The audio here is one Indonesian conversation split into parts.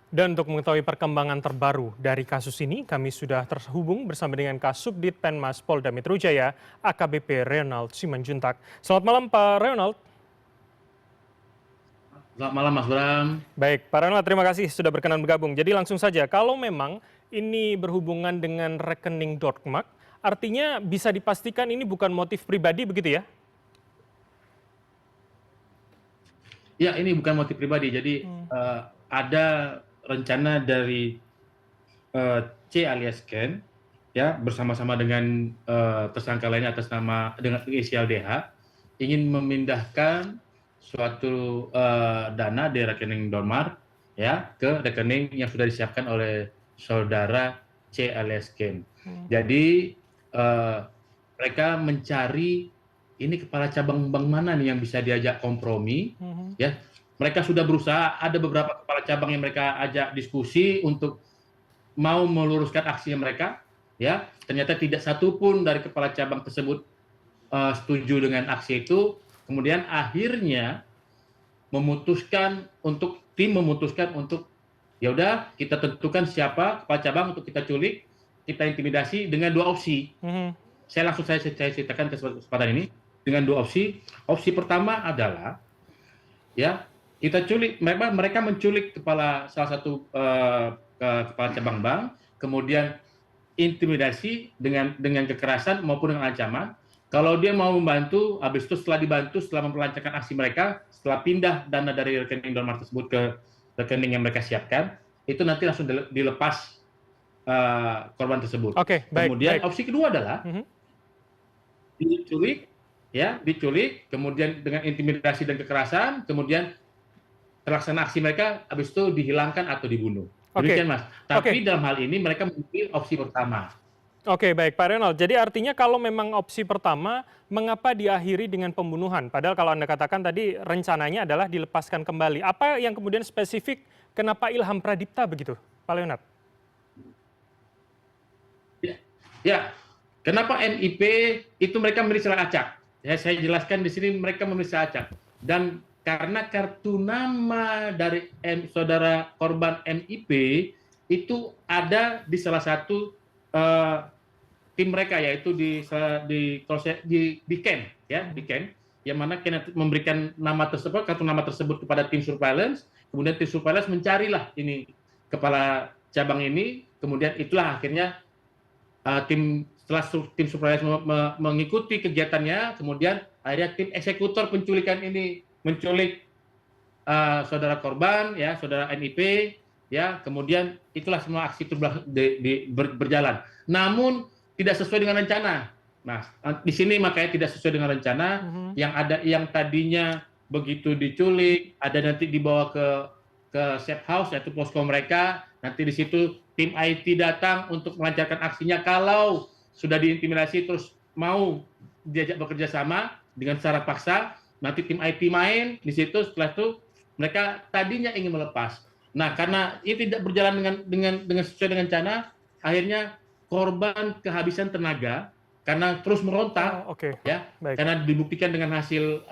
Dan untuk mengetahui perkembangan terbaru dari kasus ini, kami sudah terhubung bersama dengan Kasubdit Penmas Polda Metro Jaya, AKBP Reynald Simanjuntak. Selamat malam Pak Reynald. Selamat malam Mas Bram. Baik, Pak Reynald terima kasih sudah berkenan bergabung. Jadi langsung saja, kalau memang ini berhubungan dengan rekening Dortmund, artinya bisa dipastikan ini bukan motif pribadi begitu ya? Ya, ini bukan motif pribadi. Jadi ada rencana dari C alias Ken, ya bersama-sama dengan tersangka lainnya atas nama dengan inisial DH, ingin memindahkan suatu dana dari rekening Dormar, ya ke rekening yang sudah disiapkan oleh saudara C alias Ken. Jadi mereka mencari ini kepala cabang bank mana nih yang bisa diajak kompromi, ya. Mereka sudah berusaha, ada beberapa kepala cabang yang mereka ajak diskusi untuk mau meluruskan aksinya mereka, ya. Ternyata tidak satupun dari kepala cabang tersebut setuju dengan aksi itu. Kemudian akhirnya tim memutuskan untuk ya udah kita tentukan siapa kepala cabang untuk kita culik, kita intimidasi dengan dua opsi. Saya ceritakan kesempatan ini dengan dua opsi. Opsi pertama adalah ya kita culik, mereka menculik salah satu kepala cabang bank, kemudian intimidasi dengan kekerasan maupun dengan ancaman. Kalau dia mau membantu, habis itu setelah memperlancarkan aksi mereka, setelah pindah dana dari rekening Dormar tersebut ke rekening yang mereka siapkan, itu nanti langsung dilepas korban tersebut. Oke, baik. Kemudian opsi kedua adalah diculik, kemudian dengan intimidasi dan kekerasan, kemudian terlaksana aksi mereka, habis itu dihilangkan atau dibunuh. Demikian Mas. Tapi dalam hal ini mereka memilih opsi pertama. Oke, baik Pak Reynald. Jadi artinya kalau memang opsi pertama, mengapa diakhiri dengan pembunuhan? Padahal kalau Anda katakan tadi rencananya adalah dilepaskan kembali. Apa yang kemudian spesifik kenapa Ilham Pradipta begitu, Pak Leonard? Ya, kenapa MIP itu mereka memberi salah acak? Ya, saya jelaskan di sini mereka memberi salah acak. Dan karena kartu nama dari saudara korban MIP itu ada di salah satu tim mereka, yaitu di Ken, ya di Ken, yang mana Ken memberikan kartu nama tersebut kepada tim surveillance, kemudian tim surveillance mencarilah ini kepala cabang ini, kemudian itulah akhirnya setelah tim surveillance mengikuti kegiatannya, kemudian akhirnya tim eksekutor penculikan ini menculik saudara korban, ya saudara NIP, ya kemudian itulah semua aksi itu berjalan. Namun tidak sesuai dengan rencana. Nah, di sini makanya tidak sesuai dengan rencana. Yang tadinya begitu diculik, ada nanti dibawa ke safe house, yaitu posko mereka. Nanti di situ tim IT datang untuk melancarkan aksinya. Kalau sudah diintimidasi terus mau diajak bekerja sama dengan secara paksa, nanti tim IT main di situ. Setelah itu mereka tadinya ingin melepas. Nah, karena ini tidak berjalan dengan sesuai dengan rencana, akhirnya korban kehabisan tenaga karena terus meronta, ya, karena dibuktikan dengan hasil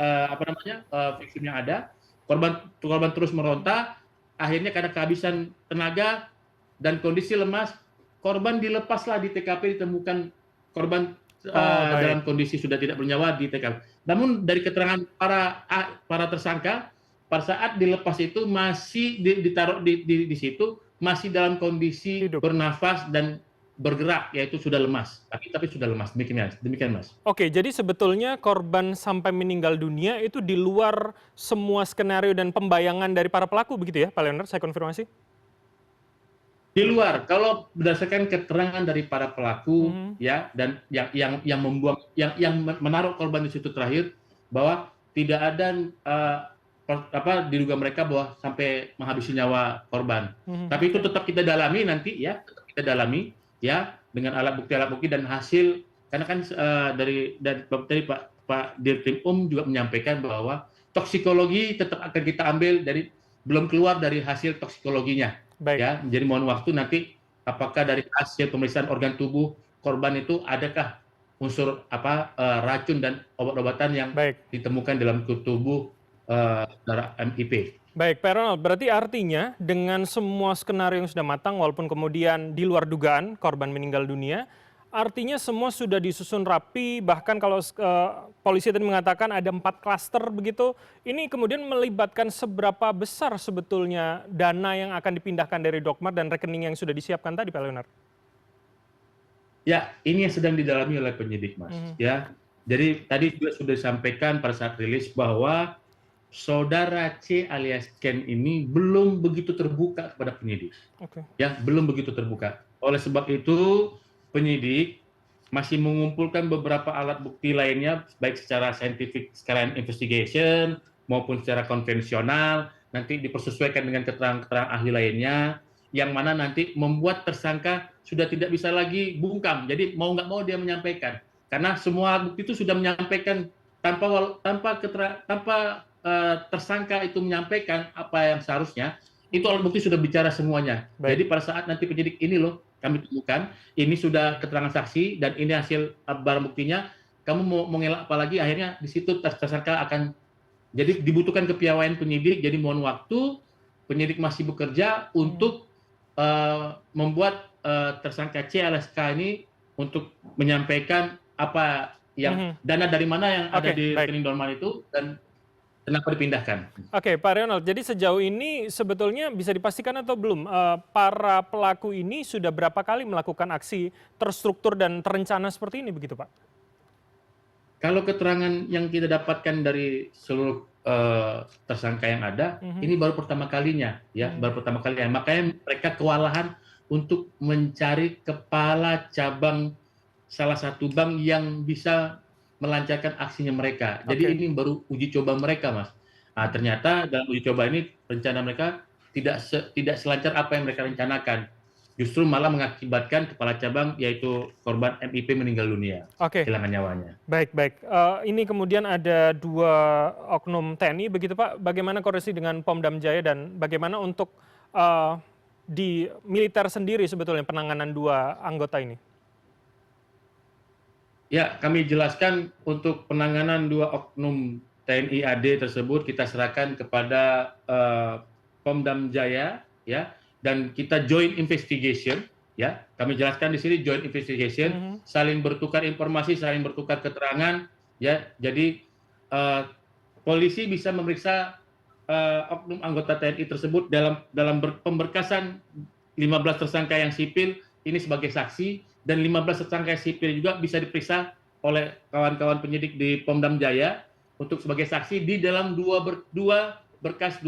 vaksin yang ada, korban terus meronta, akhirnya karena kehabisan tenaga dan kondisi lemas, korban dilepaslah di TKP, ditemukan korban dalam kondisi sudah tidak bernyawa di TKP. Namun dari keterangan para tersangka, pada saat dilepas itu masih ditaruh di situ, masih dalam kondisi bernafas dan bergerak, yaitu sudah lemas, tapi sudah lemas. Demikian Mas. Oke, jadi sebetulnya korban sampai meninggal dunia itu di luar semua skenario dan pembayangan dari para pelaku begitu ya, Pak Leonard? Saya konfirmasi. Di luar, kalau berdasarkan keterangan dari para pelaku, ya, dan yang menaruh korban di situ terakhir, bahwa tidak ada diduga mereka bahwa sampai menghabisi nyawa korban. Tapi itu tetap kita dalami nanti, ya, ya, dengan alat bukti dan hasil, karena kan dari Pak Dirkrim juga menyampaikan bahwa toksikologi tetap akan kita ambil belum keluar dari hasil toksikologinya. Ya, jadi mohon waktu nanti apakah dari hasil pemeriksaan organ tubuh korban itu adakah unsur racun dan obat-obatan yang ditemukan dalam tubuh darah MIP. Baik, Pak Ronald, berarti artinya dengan semua skenario yang sudah matang, walaupun kemudian di luar dugaan korban meninggal dunia, artinya semua sudah disusun rapi, bahkan kalau polisi tadi mengatakan ada 4 klaster begitu, ini kemudian melibatkan seberapa besar sebetulnya dana yang akan dipindahkan dari Dokmart dan rekening yang sudah disiapkan tadi, Pak Leonard? Ya, ini yang sedang didalami oleh penyidik, Mas. Mhm. Ya, jadi tadi juga sudah disampaikan pada saat rilis bahwa saudara C alias Ken ini belum begitu terbuka kepada penyidik. Oke. Ya, belum begitu terbuka. Oleh sebab itu, penyidik masih mengumpulkan beberapa alat bukti lainnya, baik secara scientific sekalian investigation maupun secara konvensional, nanti dipersesuaikan dengan keterangan-keterangan ahli lainnya, yang mana nanti membuat tersangka sudah tidak bisa lagi bungkam. Jadi mau nggak mau dia menyampaikan, karena semua bukti itu sudah menyampaikan tanpa tersangka itu menyampaikan apa yang seharusnya, itu alat bukti sudah bicara semuanya. Baik. Jadi pada saat nanti penyidik ini loh kami temukan, ini sudah keterangan saksi dan ini hasil barang buktinya, kamu mau mengelak apa lagi, akhirnya di situ tersangka akan, jadi dibutuhkan kepiawaian penyidik, jadi mohon waktu, penyidik masih bekerja untuk membuat tersangka C alias K ini untuk menyampaikan apa yang Mhm. dana dari mana yang ada Oke, di baik. rekening Dorman itu dan kenapa dipindahkan. Oke, Pak Ronald, jadi sejauh ini sebetulnya bisa dipastikan atau belum, para pelaku ini sudah berapa kali melakukan aksi terstruktur dan terencana seperti ini begitu, Pak? Kalau keterangan yang kita dapatkan dari seluruh tersangka yang ada, Mhm. ini baru pertama kalinya, ya, Mmm. baru pertama kalinya. Makanya mereka kewalahan untuk mencari kepala cabang salah satu bank yang bisa melancarkan aksinya mereka. Jadi Oke. ini baru uji coba mereka, Mas. Nah, ternyata dalam uji coba ini rencana mereka tidak selancar apa yang mereka rencanakan. Justru malah mengakibatkan kepala cabang yaitu korban MIP meninggal dunia, Oke, kehilangan nyawanya. baik baik. Ini kemudian ada 2 oknum TNI begitu, Pak. Bagaimana koordinasi dengan Pom Jaya dan bagaimana untuk, eee, di militer sendiri sebetulnya penanganan 2 anggota ini? Ya, kami jelaskan untuk penanganan 2 oknum TNI AD tersebut kita serahkan kepada Pom Jaya, ya, dan kita joint investigation, ya. Kami jelaskan di sini joint investigation, Mhm. saling bertukar informasi, saling bertukar keterangan, ya. Jadi polisi bisa memeriksa oknum anggota TNI tersebut dalam pemberkasan 15 tersangka yang sipil ini sebagai saksi, dan 15 tersangka sipil juga bisa diperiksa oleh kawan-kawan penyidik di Pom Jaya untuk sebagai saksi di dalam dua berkas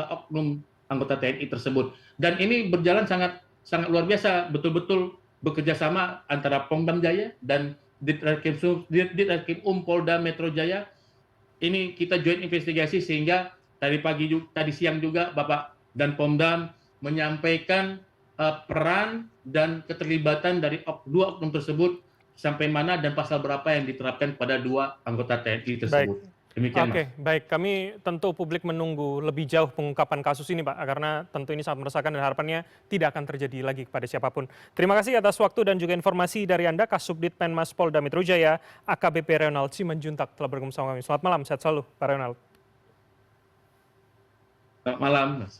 oknum anggota TNI tersebut. Dan ini berjalan sangat sangat luar biasa, betul-betul bekerja sama antara Pom Jaya dan Ditreskrim Polda Metro Jaya. Ini kita joint investigasi sehingga tadi siang juga Bapak dan Pomdam menyampaikan peran dan keterlibatan dari 2 oknum tersebut sampai mana dan pasal berapa yang diterapkan pada 2 anggota TNI Baik. tersebut. Demikian, Mas. Oke, baik. Kami tentu publik menunggu lebih jauh pengungkapan kasus ini, Pak, karena tentu ini sangat meresahkan dan harapannya tidak akan terjadi lagi kepada siapapun. Terima kasih atas waktu dan juga informasi dari Anda, Kasubdit Penmas Polda Metro Jaya, AKBP Ronald Simanjuntak telah bergabung sama kami. Selamat malam, sehat selalu, Pak Ronald. Selamat malam, Mas.